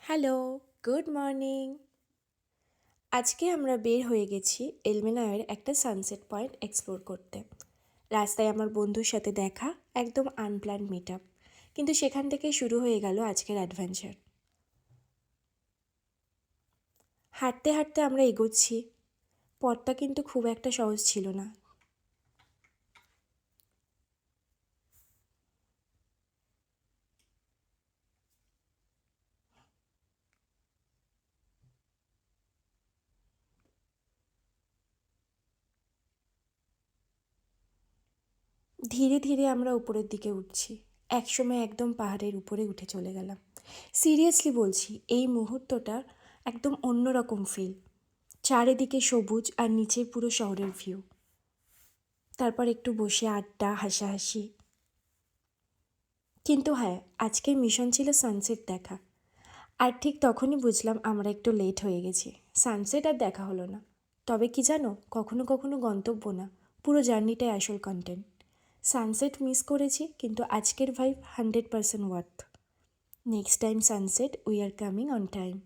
Hello, good morning. আজকে আমরা বের হয়ে গেছি এলমেনায়ের একটা সানসেট পয়েন্ট এক্সপ্লোর করতে। রাস্তায় আমার বন্ধুর সাথে দেখা, একদম আনপ্ল্যান্ড মিট আপ, কিন্তু সেখান থেকেই শুরু হয়ে গেল আজকের অ্যাডভেঞ্চার। হাঁটতে হাঁটতে আমরা এগোচ্ছি। পথটা কিন্তু খুব একটা সহজ ছিল না। ধীরে ধীরে আমরা উপরের দিকে উঠছি। একসময় একদম পাহাড়ের উপরে উঠে চলে গেলাম। সিরিয়াসলি বলছি, এই মুহূর্তটা একদম অন্যরকম ফিল। চারিদিকে সবুজ আর নিচে পুরো শহরের ভিউ। তারপর একটু বসে আড্ডা, হাসাহাসি। কিন্তু হ্যাঁ, আজকের মিশন ছিল সানসেট দেখা। আর ঠিক তখনই বুঝলাম আমরা একটু লেট হয়ে গেছি। সানসেট আর দেখা হলো না। তবে কি জানো, কখনো কখনো গন্তব্য না, পুরো জার্নিটাই আসল কন্টেন্ট। সানসেট মিস করেছি, কিন্তু আজকের vibe 100% worth. Next time sunset we are coming on time.